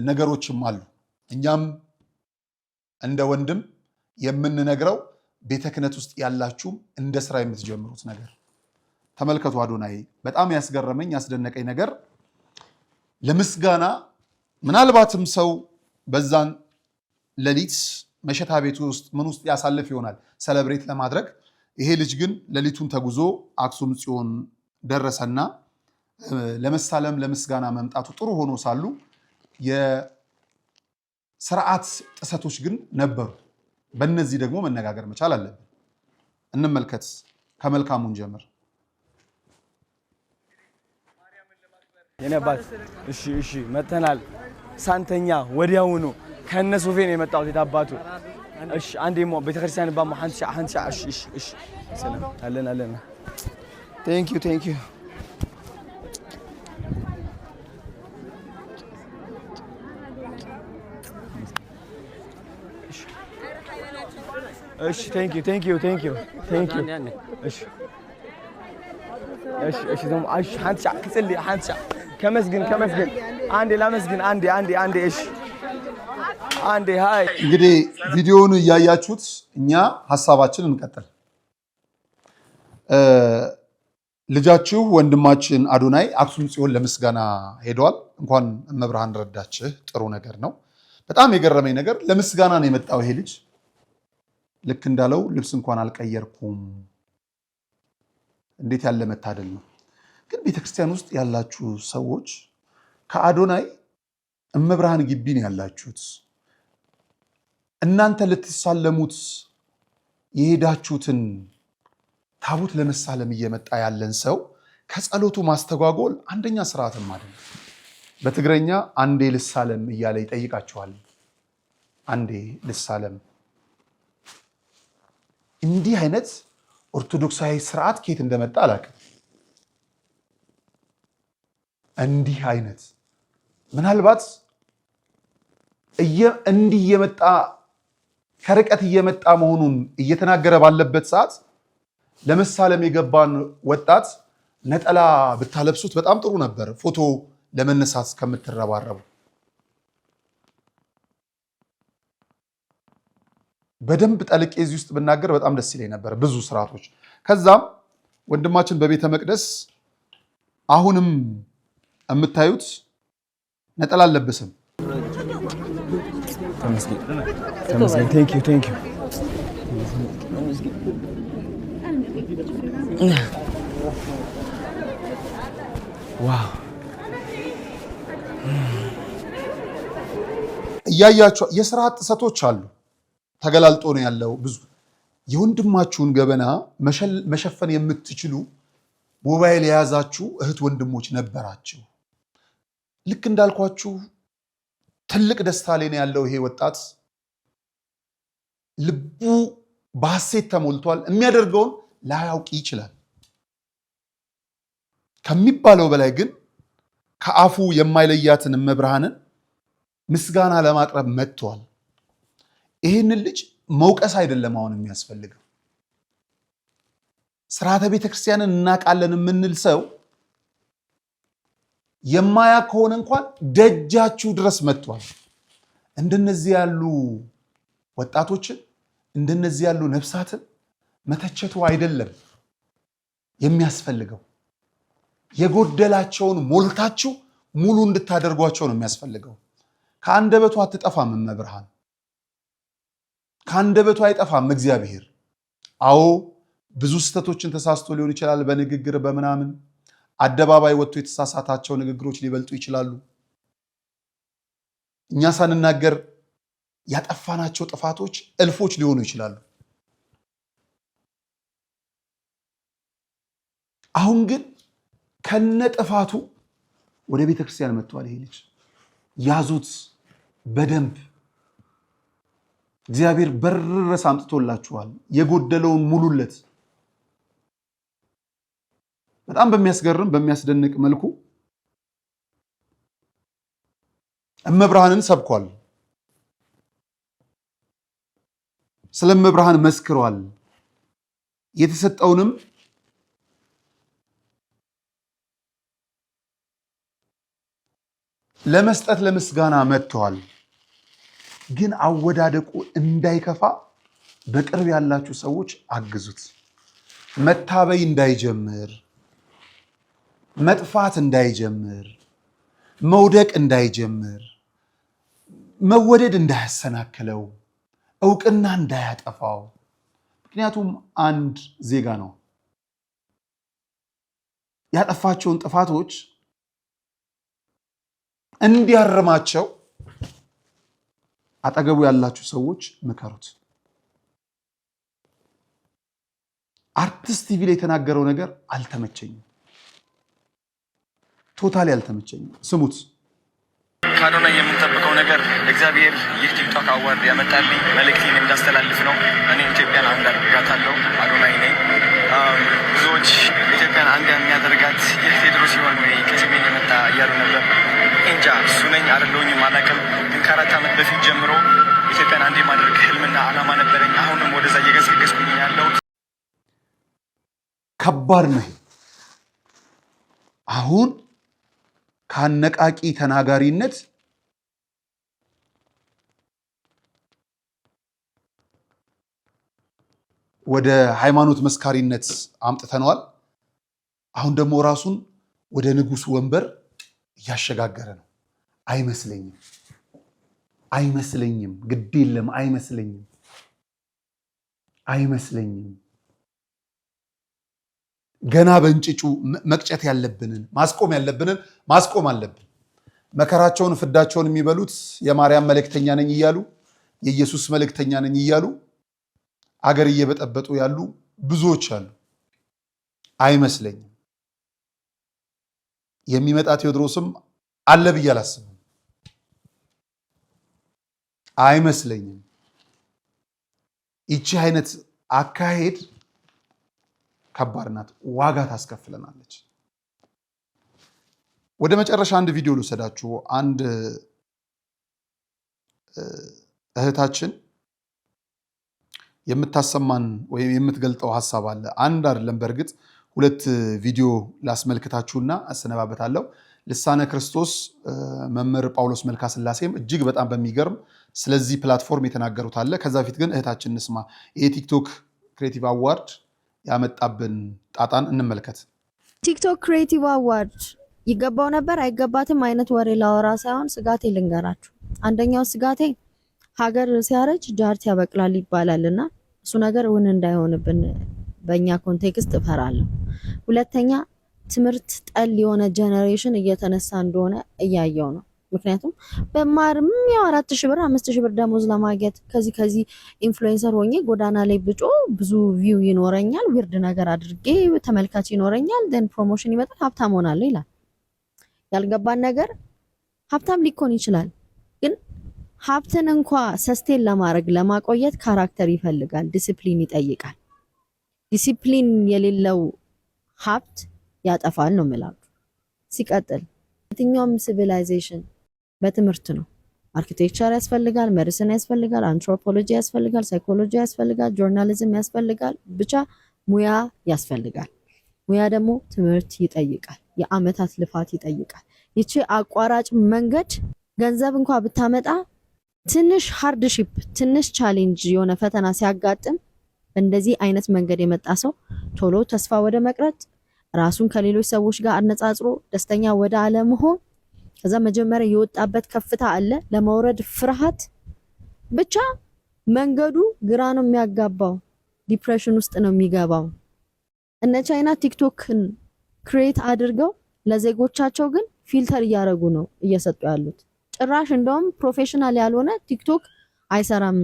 ነገሮችም አሉ። እኛም እንደ ወንድም የምንነግረው ቤተ ክህነት ውስጥ ያላችሁም እንደ ስራ የምትጀምሩት ነገር ተመልከቱ። አዶናይ በጣም ያስገረመኝ ያስደነቀኝ ነገር ለምስጋና ምናልባትም ሰው በዛን ሌሊት መሸታ ቤቱ ውስጥ ምን ውስጥ ያሳልፍ ይሆናል ሰለብሬት ለማድረግ ይሄ ልጅ ግን ሌሊቱን ተጉዞ አክሱም ጽዮን ደረሰና ለመሳለም ለምስጋና መምጣቱ ጥሩ ሆኖ ሳሉ የስርዓት ጥሰቶች ግን ነበሩ። በእነዚህ ደግሞ መነጋገር መቻል አለብን። እንመልከት፣ ከመልካሙን ጀምር። የኔ አባት እሺ መተናል። ሳንተኛ ወዲያውኑ ከነ ሶፌ ነው የመጣሁት የታባቱ። እሺ አንዴ ቤተክርስቲያን ባሙ ሐንሻ እሺ ሰላም አለን ቴንክ ዩ እሺ ቴንክ ዩ እሺ ደሞ ሐንሻ ክጽል ሐንሻ ከመስግን አንዴ ላመስግን አንዴ እሺ አንዴ ሃይ። እንግዲህ ቪዲዮውን እያያችሁት እኛ ሐሳባችን እንቀጥል። ልጃችሁ ወንድማችን አዶናይ አክሱም ጽዮን ለምስጋና ሄዷል። እንኳን መብርሃን ረዳችህ። ጥሩ ነገር ነው። በጣም የገረመኝ ነገር ለምስጋና ነው የመጣው ይሄ ልጅ። ልክ እንዳለው ልብስ እንኳን አልቀየርኩም። እንዴት ያለ መታደል ነው! ግን ቤተክርስቲያን ውስጥ ያላችሁ ሰዎች ከአዶናይ እመብርሃን ግቢ ነው ያላችሁት። እናንተ ልትሳለሙት የሄዳችሁትን ታቦት ለመሳለም እየመጣ ያለን ሰው ከጸሎቱ ማስተጓጎል አንደኛ ስርዓትም አይደለም። በትግረኛ አንዴ ልሳለም እያለ ይጠይቃችኋል። አንዴ ልሳለም። እንዲህ አይነት ኦርቶዶክሳዊ ስርዓት ከየት እንደመጣ አላውቅም። እንዲህ አይነት ምናልባት እንዲህ እየመጣ ከርቀት እየመጣ መሆኑን እየተናገረ ባለበት ሰዓት ለመሳለም የገባን ወጣት ነጠላ ብታለብሱት በጣም ጥሩ ነበር፣ ፎቶ ለመነሳት ከምትረባረቡ። በደንብ ጠልቄ እዚህ ውስጥ ብናገር በጣም ደስ ይለኝ ነበር፣ ብዙ ስርዓቶች። ከዛም ወንድማችን በቤተ መቅደስ አሁንም የምታዩት ነጠላ አልለበሰም። ተመስገን ቴንክ ዩ ዋው። እያያችሁ የስርዓት ጥሰቶች አሉ። ተገላልጦ ነው ያለው ብዙ። የወንድማችሁን ገበና መሸፈን የምትችሉ ሞባይል የያዛችሁ እህት ወንድሞች ነበራችሁ። ልክ እንዳልኳችሁ ትልቅ ደስታ ላይ ነው ያለው ይሄ ወጣት። ልቡ በሐሴት ተሞልቷል። የሚያደርገውን ላያውቅ ይችላል። ከሚባለው በላይ ግን ከአፉ የማይለያትን እመብርሃንን ምስጋና ለማቅረብ መጥቷል። ይህንን ልጅ መውቀስ አይደለም አሁን የሚያስፈልገው። ስርዓተ ቤተክርስቲያንን እናውቃለን የምንል ሰው የማያውቅ ከሆነ እንኳን ደጃችሁ ድረስ መጥቷል። እንደነዚህ ያሉ ወጣቶችን እንደነዚህ ያሉ ነፍሳትን መተቸቱ አይደለም የሚያስፈልገው። የጎደላቸውን ሞልታችሁ ሙሉ እንድታደርጓቸው ነው የሚያስፈልገው። ከአንደበቱ አትጠፋም እመብርሃን፣ ከአንደበቱ አይጠፋም እግዚአብሔር። አዎ ብዙ ስህተቶችን ተሳስቶ ሊሆን ይችላል፣ በንግግር በምናምን አደባባይ ወጥቶ የተሳሳታቸው ንግግሮች ሊበልጡ ይችላሉ። እኛ ሳንናገር ያጠፋናቸው ጥፋቶች እልፎች ሊሆኑ ይችላሉ። አሁን ግን ከነ ጥፋቱ ወደ ቤተክርስቲያን መጥቷል። ይሄ ልጅ ያዙት በደንብ። እግዚአብሔር በርረስ አምጥቶላችኋል። የጎደለውን ሙሉለት። በጣም በሚያስገርም በሚያስደንቅ መልኩ እመብርሃንን ሰብኳል። ስለ እመብርሃን መስክሯል። የተሰጠውንም ለመስጠት ለምስጋና መጥተዋል። ግን አወዳደቁ እንዳይከፋ በቅርብ ያላችሁ ሰዎች አግዙት። መታበይ እንዳይጀምር፣ መጥፋት እንዳይጀምር፣ መውደቅ እንዳይጀምር፣ መወደድ እንዳያሰናክለው፣ እውቅና እንዳያጠፋው። ምክንያቱም አንድ ዜጋ ነው። ያጠፋቸውን ጥፋቶች እንዲያርማቸው አጠገቡ ያላችሁ ሰዎች ምከሩት። አርቲስት ቲቪ ላይ የተናገረው ነገር አልተመቸኝም፣ ቶታሊ አልተመቸኝም። ስሙት። ከአዶናይ የምንጠብቀው ነገር እግዚአብሔር ይህ ቲክቶክ አዋርድ ያመጣልኝ መልእክቴን እንዳስተላልፍ ነው። እኔ ኢትዮጵያን አንድ አድርጋታለሁ። አዶናይ ነኝ። ብዙዎች ኢትዮጵያን አንድ የሚያደርጋት ይህ ቴዎድሮስ ሲሆን ወይ ከሰሜን የመጣ እያሉ ነበር። እንጃ እሱ ነኝ አይደለሁኝም አላውቅም። ግን ከ4 ዓመት በፊት ጀምሮ ኢትዮጵያን አንድ የማድረግ ህልምና ዓላማ ነበረኝ። አሁንም ወደዛ እየገሰገስኩኝ ያለው ከባድ ነው። አሁን ከአነቃቂ ተናጋሪነት ወደ ሃይማኖት መስካሪነት አምጥተነዋል። አሁን ደግሞ ራሱን ወደ ንጉሱ ወንበር እያሸጋገረ ነው። አይመስለኝም፣ ግድ የለም አይመስለኝም። ገና በእንጭጩ መቅጨት ያለብንን ማስቆም አለብን። መከራቸውን ፍዳቸውን የሚበሉት የማርያም መልእክተኛ ነኝ እያሉ የኢየሱስ መልእክተኛ ነኝ እያሉ አገር እየበጠበጡ ያሉ ብዙዎች አሉ። አይመስለኝም የሚመጣ ቴዎድሮስም አለ ብዬ አላስብም። አይመስለኝም። ይቺ አይነት አካሄድ ከባድ ናት፣ ዋጋ ታስከፍለናለች። ወደ መጨረሻ አንድ ቪዲዮ ልውሰዳችሁ። አንድ እህታችን የምታሰማን ወይም የምትገልጠው ሐሳብ አለ። አንድ አይደለም፣ በእርግጥ 2 ቪዲዮ ላስመልክታችሁና አሰነባበታለሁ። ልሳነ ክርስቶስ መምህር ጳውሎስ መልካ ስላሴም እጅግ በጣም በሚገርም ስለዚህ ፕላትፎርም የተናገሩት አለ። ከዛ በፊት ግን እህታችን እንስማ። የቲክቶክ ክሬቲቭ አዋርድ ያመጣብን ጣጣን እንመልከት። ቲክቶክ ክሬቲቭ አዋርድ ይገባው ነበር አይገባትም አይነት ወሬ ላወራ ሳይሆን ስጋቴ ልንገራችሁ። አንደኛው ስጋቴ ሀገር ሲያረጅ ጃርት ያበቅላል ይባላልና እሱ ነገር እውን እንዳይሆንብን በእኛ ኮንቴክስት እፈራለሁ። ሁለተኛ ትምህርት ጠል የሆነ ጀነሬሽን እየተነሳ እንደሆነ እያየው ነው። ምክንያቱም በማርም ያው 4000 ብር 5000 ብር ደሞዝ ለማግኘት ከዚህ ኢንፍሉዌንሰር ሆኜ ጎዳና ላይ ብጮ ብዙ ቪው ይኖረኛል፣ ዊርድ ነገር አድርጌ ተመልካች ይኖረኛል፣ ደን ፕሮሞሽን ይመጣል፣ ሀብታም ሆናለሁ ይላል። ያልገባን ነገር ሀብታም ሊኮን ይችላል፣ ግን ሀብትን እንኳ ሰስቴን ለማድረግ ለማቆየት ካራክተር ይፈልጋል፣ ዲሲፕሊን ይጠይቃል። ዲሲፕሊን የሌለው ሀብት ያጠፋል ነው የምላችሁ። ሲቀጥል የትኛውም ሲቪላይዜሽን በትምህርት ነው። አርኪቴክቸር ያስፈልጋል፣ ሜዲሲን ያስፈልጋል፣ አንትሮፖሎጂ ያስፈልጋል፣ ሳይኮሎጂ ያስፈልጋል፣ ጆርናሊዝም ያስፈልጋል፣ ብቻ ሙያ ያስፈልጋል። ሙያ ደግሞ ትምህርት ይጠይቃል፣ የአመታት ልፋት ይጠይቃል። ይቺ አቋራጭ መንገድ ገንዘብ እንኳን ብታመጣ ትንሽ ሃርድሺፕ ትንሽ ቻሌንጅ የሆነ ፈተና ሲያጋጥም እንደዚህ አይነት መንገድ የመጣ ሰው ቶሎ ተስፋ ወደ መቅረት ራሱን ከሌሎች ሰዎች ጋር አነጻጽሮ ደስተኛ ወደ አለመሆን ከዛ መጀመሪያ የወጣበት ከፍታ አለ ለመውረድ ፍርሃት ብቻ መንገዱ ግራ ነው የሚያጋባው ዲፕሬሽን ውስጥ ነው የሚገባው። እነ ቻይና ቲክቶክን ክሬት አድርገው ለዜጎቻቸው ግን ፊልተር እያደረጉ ነው እየሰጡ ያሉት። ጭራሽ እንደውም ፕሮፌሽናል ያልሆነ ቲክቶክ አይሰራም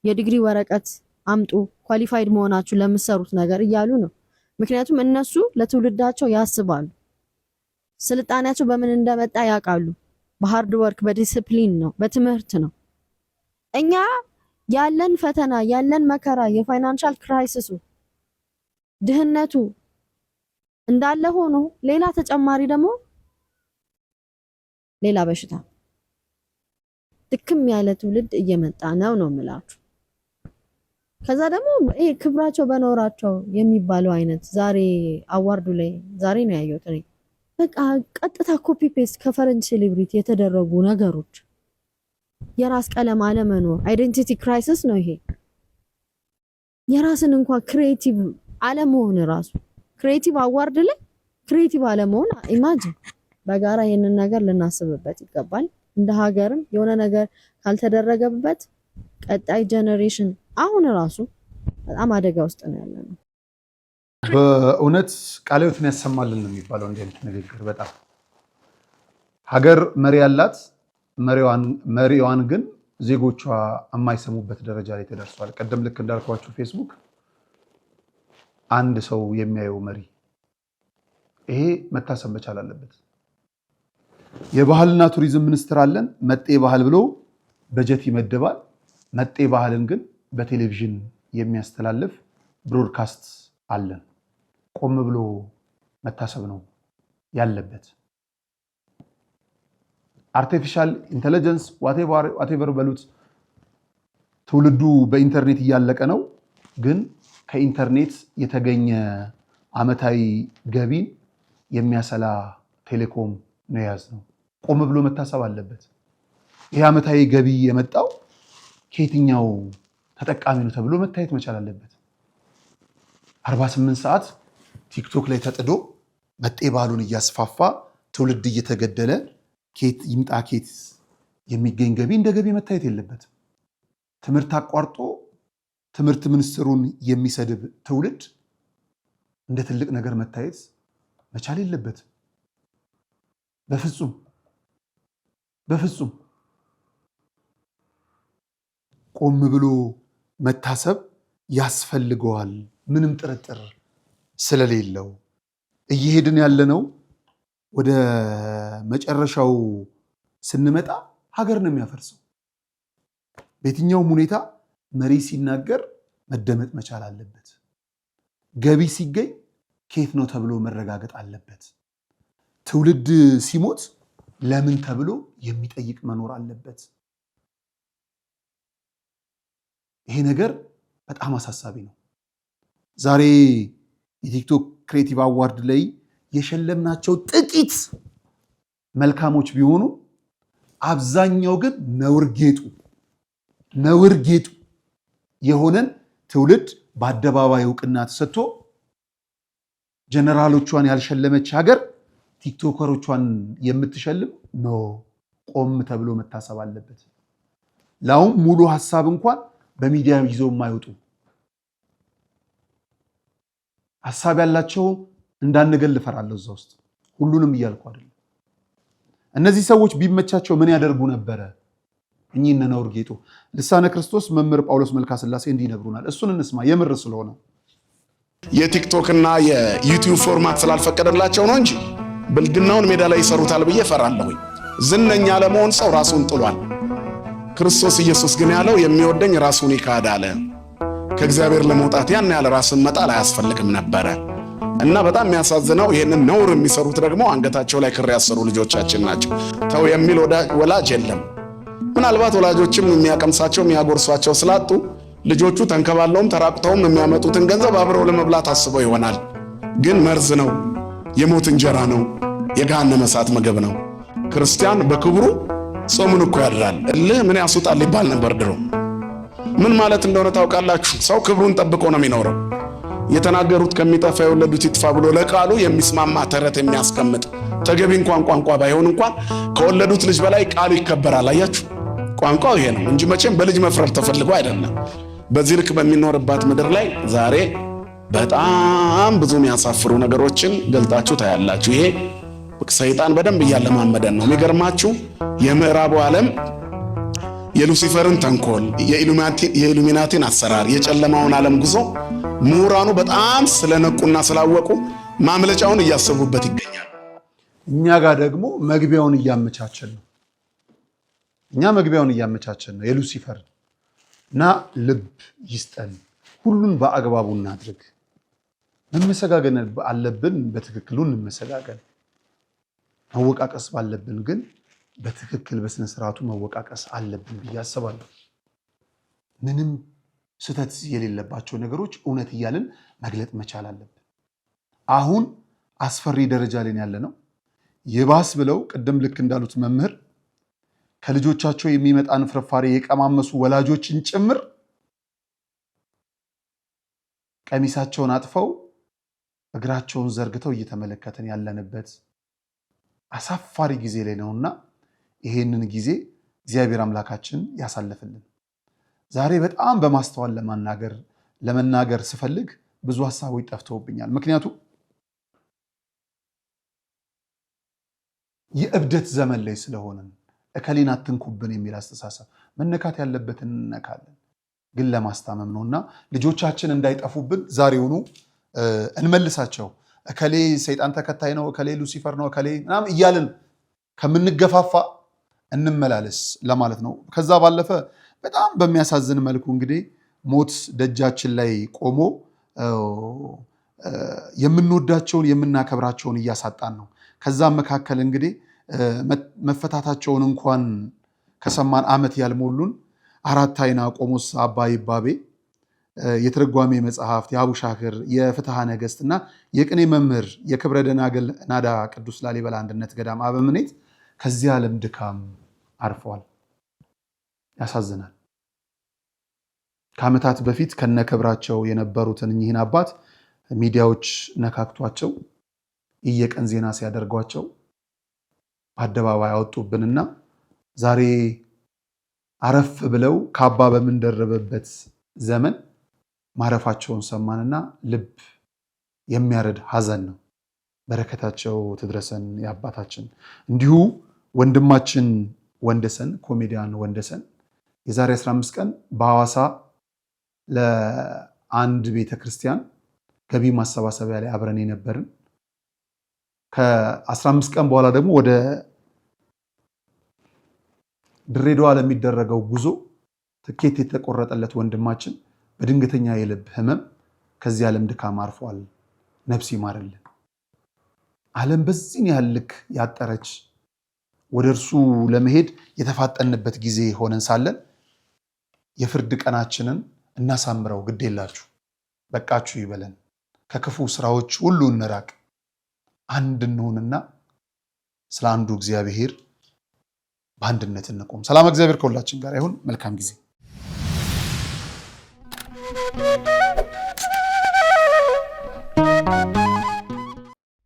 የዲግሪ ወረቀት አምጡ ኳሊፋይድ መሆናችሁ ለምትሰሩት ነገር እያሉ ነው። ምክንያቱም እነሱ ለትውልዳቸው ያስባሉ። ስልጣኔያቸው በምን እንደመጣ ያውቃሉ። በሃርድ ወርክ በዲሲፕሊን ነው በትምህርት ነው። እኛ ያለን ፈተና ያለን መከራ የፋይናንሻል ክራይሲሱ ድህነቱ እንዳለ ሆኖ ሌላ ተጨማሪ ደግሞ ሌላ በሽታ ድክም ያለ ትውልድ እየመጣ ነው የምላችሁ። ከዛ ደግሞ ክብራቸው በኖራቸው የሚባለው አይነት ዛሬ አዋርዱ ላይ ዛሬ ነው ያየሁት እኔ በቃ ቀጥታ ኮፒ ፔስት ከፈረንጅ ሴሌብሪቲ የተደረጉ ነገሮች የራስ ቀለም አለመኖር አይደንቲቲ ክራይሲስ ነው ይሄ። የራስን እንኳን ክሬቲቭ አለመሆን ራሱ ክሬቲቭ አዋርድ ላይ ክሬቲቭ አለመሆን ኢማጂን። በጋራ ይሄንን ነገር ልናስብበት ይገባል። እንደ ሀገርም የሆነ ነገር ካልተደረገበት ቀጣይ ጀነሬሽን አሁን ራሱ በጣም አደጋ ውስጥ ነው ያለነው። በእውነት ቃለ ሕይወትን ያሰማልን ነው የሚባለው እንዲህ አይነት ንግግር። በጣም ሀገር መሪ ያላት መሪዋን ግን ዜጎቿ የማይሰሙበት ደረጃ ላይ ተደርሷል። ቀደም ልክ እንዳልኳችሁ ፌስቡክ አንድ ሰው የሚያየው መሪ፣ ይሄ መታሰብ መቻል አለበት። የባህልና ቱሪዝም ሚኒስትር አለን፣ መጤ ባህል ብሎ በጀት ይመደባል። መጤ ባህልን ግን በቴሌቪዥን የሚያስተላልፍ ብሮድካስት አለን። ቆም ብሎ መታሰብ ነው ያለበት። አርቲፊሻል ኢንተለጀንስ ዋቴቨር በሉት ትውልዱ በኢንተርኔት እያለቀ ነው። ግን ከኢንተርኔት የተገኘ አመታዊ ገቢን የሚያሰላ ቴሌኮም ነው የያዝነው። ቆም ብሎ መታሰብ አለበት። ይህ አመታዊ ገቢ የመጣው ከየትኛው ተጠቃሚ ነው ተብሎ መታየት መቻል አለበት። 48 ሰዓት ቲክቶክ ላይ ተጥዶ መጤ ባህሉን እያስፋፋ ትውልድ እየተገደለ ኬት ይምጣ ኬት የሚገኝ ገቢ እንደ ገቢ መታየት የለበትም። ትምህርት አቋርጦ ትምህርት ሚኒስትሩን የሚሰድብ ትውልድ እንደ ትልቅ ነገር መታየት መቻል የለበትም። በፍጹም በፍጹም። ቆም ብሎ መታሰብ ያስፈልገዋል፣ ምንም ጥርጥር ስለሌለው። እየሄድን ያለነው ወደ መጨረሻው ስንመጣ ሀገር ነው የሚያፈርሰው። በየትኛውም ሁኔታ መሪ ሲናገር መደመጥ መቻል አለበት። ገቢ ሲገኝ ከየት ነው ተብሎ መረጋገጥ አለበት። ትውልድ ሲሞት ለምን ተብሎ የሚጠይቅ መኖር አለበት። ይሄ ነገር በጣም አሳሳቢ ነው። ዛሬ የቲክቶክ ክሬቲቭ አዋርድ ላይ የሸለምናቸው ጥቂት መልካሞች ቢሆኑ አብዛኛው ግን ነውር ጌጡ የሆነን ትውልድ በአደባባይ እውቅና ተሰጥቶ ጀነራሎቿን ያልሸለመች ሀገር ቲክቶከሮቿን የምትሸልም ነው። ቆም ተብሎ መታሰብ አለበት። ላውም ሙሉ ሀሳብ እንኳን በሚዲያ ይዘው የማይወጡ ሀሳብ ያላቸው እንዳንገል እፈራለሁ። እዛ ውስጥ ሁሉንም እያልኩ አይደለም። እነዚህ ሰዎች ቢመቻቸው ምን ያደርጉ ነበረ? እኚህ እነ ነውር ጌጡ ልሳነ ክርስቶስ መምህር ጳውሎስ መልካ ስላሴ እንዲህ ይነግሩናል። እሱን እንስማ። የምር ስለሆነ የቲክቶክ እና የዩቲዩብ ፎርማት ስላልፈቀደላቸው ነው እንጂ ብልግናውን ሜዳ ላይ ይሰሩታል ብዬ እፈራለሁኝ። ዝነኛ ለመሆን ሰው ራሱን ጥሏል። ክርስቶስ ኢየሱስ ግን ያለው የሚወደኝ ራሱን ይካድ አለ። ከእግዚአብሔር ለመውጣት ያን ያለ ራስን መጣል አያስፈልግም ነበረ። እና በጣም የሚያሳዝነው ይሄንን ነውር የሚሰሩት ደግሞ አንገታቸው ላይ ክር ያሰሩ ልጆቻችን ናቸው። ተው የሚል ወላጅ የለም። ምናልባት ወላጆችም የሚያቀምሳቸው የሚያጎርሷቸው ስላጡ ልጆቹ ተንከባለውም ተራቁተውም የሚያመጡትን ገንዘብ አብረው ለመብላት አስበው ይሆናል። ግን መርዝ ነው፣ የሞት እንጀራ ነው፣ የገሃነመ እሳት ምግብ ነው። ክርስቲያን በክብሩ ጾሙን እኮ ያድራል። እልህ ምን ያስውጣል ይባል ነበር ድሮ። ምን ማለት እንደሆነ ታውቃላችሁ? ሰው ክብሩን ጠብቆ ነው የሚኖረው። የተናገሩት ከሚጠፋ የወለዱት ይጥፋ ብሎ ለቃሉ የሚስማማ ተረት የሚያስቀምጥ ተገቢ እንኳን ቋንቋ ባይሆን እንኳን ከወለዱት ልጅ በላይ ቃሉ ይከበራል። አያችሁ፣ ቋንቋው ይሄ ነው እንጂ መቼም በልጅ መፍረድ ተፈልጎ አይደለም። በዚህ ልክ በሚኖርባት ምድር ላይ ዛሬ በጣም ብዙ የሚያሳፍሩ ነገሮችን ገልጣችሁ ታያላችሁ። ይሄ ሰይጣን በደንብ እያለማመደን ነው። የሚገርማችሁ የምዕራቡ ዓለም የሉሲፈርን ተንኮል፣ የኢሉሚናቲን አሰራር፣ የጨለማውን ዓለም ጉዞ ምሁራኑ በጣም ስለነቁና ስላወቁ ማምለጫውን እያሰቡበት ይገኛል። እኛ ጋር ደግሞ መግቢያውን እያመቻቸን ነው። የሉሲፈር እና ልብ ይስጠን። ሁሉን በአግባቡ እናድርግ። መመሰጋገን አለብን፣ በትክክሉ እንመሰጋገን። መወቃቀስ ባለብን ግን በትክክል በስነ ስርዓቱ መወቃቀስ አለብን ብዬ አስባለሁ። ምንም ስህተት የሌለባቸው ነገሮች እውነት እያልን መግለጥ መቻል አለብን። አሁን አስፈሪ ደረጃ ላይ ያለ ነው። ይባስ ብለው ቅድም ልክ እንዳሉት መምህር ከልጆቻቸው የሚመጣን ፍርፋሪ የቀማመሱ ወላጆችን ጭምር ቀሚሳቸውን አጥፈው እግራቸውን ዘርግተው እየተመለከተን ያለንበት አሳፋሪ ጊዜ ላይ ነውና ይሄንን ጊዜ እግዚአብሔር አምላካችን ያሳልፍልን። ዛሬ በጣም በማስተዋል ለማናገር ለመናገር ስፈልግ ብዙ ሐሳቦች ጠፍተውብኛል። ምክንያቱም የእብደት ዘመን ላይ ስለሆነን እከሌን አትንኩብን የሚል አስተሳሰብ መነካት ያለበትን እንነካለን፣ ግን ለማስታመም ነውና ልጆቻችን እንዳይጠፉብን ዛሬውኑ እንመልሳቸው። እከሌ ሰይጣን ተከታይ ነው፣ እከሌ ሉሲፈር ነው፣ እከሌ ምናምን እያልን ከምንገፋፋ እንመላለስ ለማለት ነው። ከዛ ባለፈ በጣም በሚያሳዝን መልኩ እንግዲህ ሞት ደጃችን ላይ ቆሞ የምንወዳቸውን የምናከብራቸውን እያሳጣን ነው። ከዛም መካከል እንግዲህ መፈታታቸውን እንኳን ከሰማን ዓመት ያልሞሉን አራት አይና ቆሞስ አባ ይባቤ የትርጓሜ መጽሐፍት የአቡሻክር የፍትሐ ነገሥትና የቅኔ መምህር የክብረ ደናግል ናዳ ቅዱስ ላሊበላ አንድነት ገዳም አበምኔት ከዚህ ዓለም ድካም አርፈዋል። ያሳዝናል። ከዓመታት በፊት ከነክብራቸው የነበሩትን እኚህን አባት ሚዲያዎች ነካክቷቸው የቀን ዜና ሲያደርጓቸው በአደባባይ ያወጡብንና ዛሬ አረፍ ብለው ካባ በምንደረበበት ዘመን ማረፋቸውን ሰማንና ልብ የሚያረድ ሐዘን ነው። በረከታቸው ትድረሰን የአባታችን። እንዲሁ ወንድማችን ወንደሰን ኮሜዲያን ወንደሰን የዛሬ 15 ቀን በሐዋሳ ለአንድ ቤተክርስቲያን ገቢ ማሰባሰቢያ ላይ አብረን የነበርን ከ15 ቀን በኋላ ደግሞ ወደ ድሬዳዋ ለሚደረገው ጉዞ ትኬት የተቆረጠለት ወንድማችን በድንገተኛ የልብ ህመም ከዚህ ዓለም ድካም አርፏል። ነፍስ ይማርልን። ዓለም በዚህ ያህል ልክ ያጠረች ወደ እርሱ ለመሄድ የተፋጠንበት ጊዜ ሆነን ሳለን የፍርድ ቀናችንን እናሳምረው። ግድ የላችሁ በቃችሁ ይበለን። ከክፉ ስራዎች ሁሉ እንራቅ። አንድ እንሆንና ስለ አንዱ እግዚአብሔር በአንድነት እንቆም። ሰላም እግዚአብሔር ከሁላችን ጋር ይሁን። መልካም ጊዜ።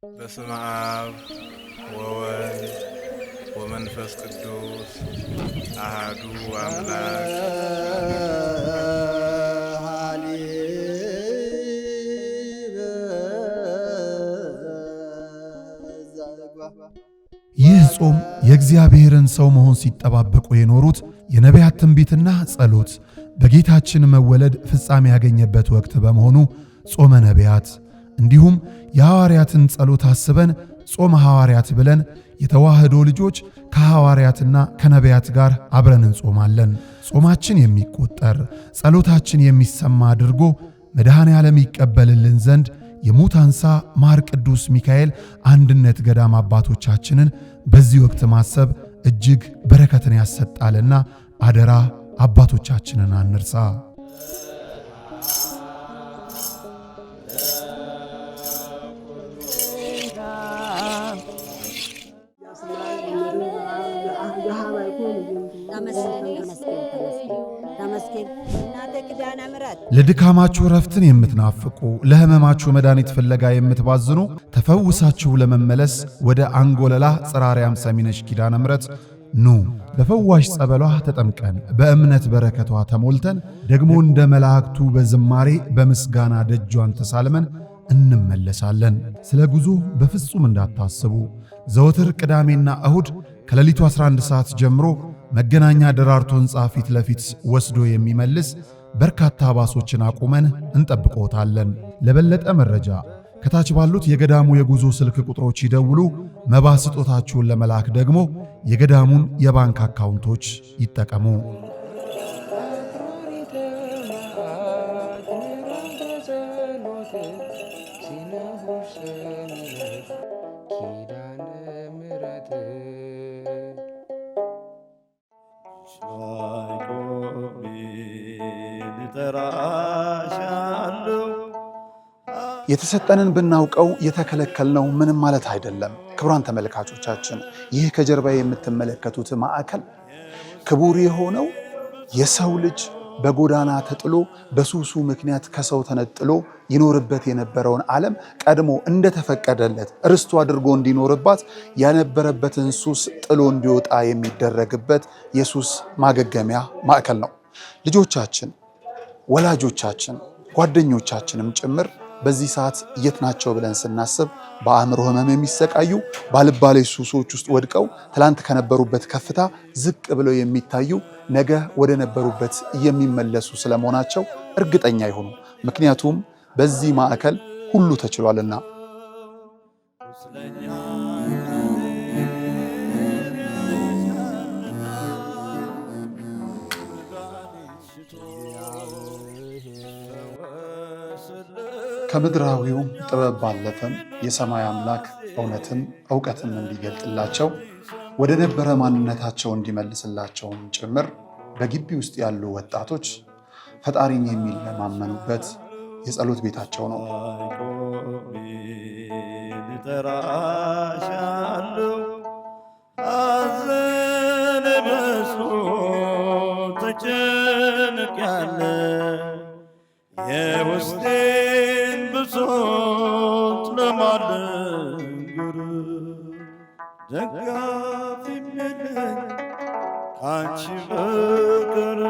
በስመ አብ ወወልድ ወመንፈስ ቅዱስ አሐዱ አምላክ። ይህ ጾም የእግዚአብሔርን ሰው መሆን ሲጠባበቁ የኖሩት የነቢያት ትንቢትና ጸሎት በጌታችን መወለድ ፍጻሜ ያገኘበት ወቅት በመሆኑ ጾመ ነቢያት እንዲሁም የሐዋርያትን ጸሎት አስበን ጾመ ሐዋርያት ብለን የተዋህዶ ልጆች ከሐዋርያትና ከነቢያት ጋር አብረን እንጾማለን። ጾማችን የሚቆጠር ጸሎታችን የሚሰማ አድርጎ መድኃኔ ዓለም ይቀበልልን ዘንድ የሙታንሳ ማር ቅዱስ ሚካኤል አንድነት ገዳም አባቶቻችንን በዚህ ወቅት ማሰብ እጅግ በረከትን ያሰጣልና አደራ አባቶቻችንን አንርሳ። ለድካማችሁ ረፍትን የምትናፍቁ ለሕመማችሁ መድኃኒት ፍለጋ የምትባዝኑ ተፈውሳችሁ ለመመለስ ወደ አንጎለላ ጽራርያም ሰሚነሽ ኪዳነ ምሕረት ኑ። በፈዋሽ ጸበሏ ተጠምቀን በእምነት በረከቷ ተሞልተን ደግሞ እንደ መላእክቱ በዝማሬ በምስጋና ደጇን ተሳልመን እንመለሳለን። ስለ ጉዞ በፍጹም እንዳታስቡ። ዘወትር ቅዳሜና እሁድ ከሌሊቱ 11 ሰዓት ጀምሮ መገናኛ ደራርቱ ሕንፃ ፊት ለፊት ወስዶ የሚመልስ በርካታ ባሶችን አቁመን እንጠብቆታለን። ለበለጠ መረጃ ከታች ባሉት የገዳሙ የጉዞ ስልክ ቁጥሮች ይደውሉ። መባ ስጦታችሁን ለመላክ ደግሞ የገዳሙን የባንክ አካውንቶች ይጠቀሙ። የተሰጠንን ብናውቀው የተከለከልነው ምንም ማለት አይደለም። ክቡራን ተመልካቾቻችን ይህ ከጀርባ የምትመለከቱት ማዕከል ክቡር የሆነው የሰው ልጅ በጎዳና ተጥሎ በሱሱ ምክንያት ከሰው ተነጥሎ ይኖርበት የነበረውን ዓለም ቀድሞ እንደተፈቀደለት ርስቱ አድርጎ እንዲኖርባት ያነበረበትን ሱስ ጥሎ እንዲወጣ የሚደረግበት የሱስ ማገገሚያ ማዕከል ነው። ልጆቻችን፣ ወላጆቻችን ጓደኞቻችንም ጭምር በዚህ ሰዓት የት ናቸው ብለን ስናስብ በአእምሮ ህመም የሚሰቃዩ ባልባሌ ሱሶች ውስጥ ወድቀው ትላንት ከነበሩበት ከፍታ ዝቅ ብለው የሚታዩ ነገ ወደ ነበሩበት የሚመለሱ ስለመሆናቸው እርግጠኛ ይሁኑ። ምክንያቱም በዚህ ማዕከል ሁሉ ተችሏልና። ከምድራዊው ጥበብ ባለፈም የሰማይ አምላክ እውነትም ዕውቀትም እንዲገልጥላቸው ወደ ነበረ ማንነታቸው እንዲመልስላቸውም ጭምር በግቢ ውስጥ ያሉ ወጣቶች ፈጣሪን የሚለማመኑበት የጸሎት ቤታቸው ነው። የውስጤን ብሶት ለማልነግር ደጋፊ የለኝ ካንቺ በቀር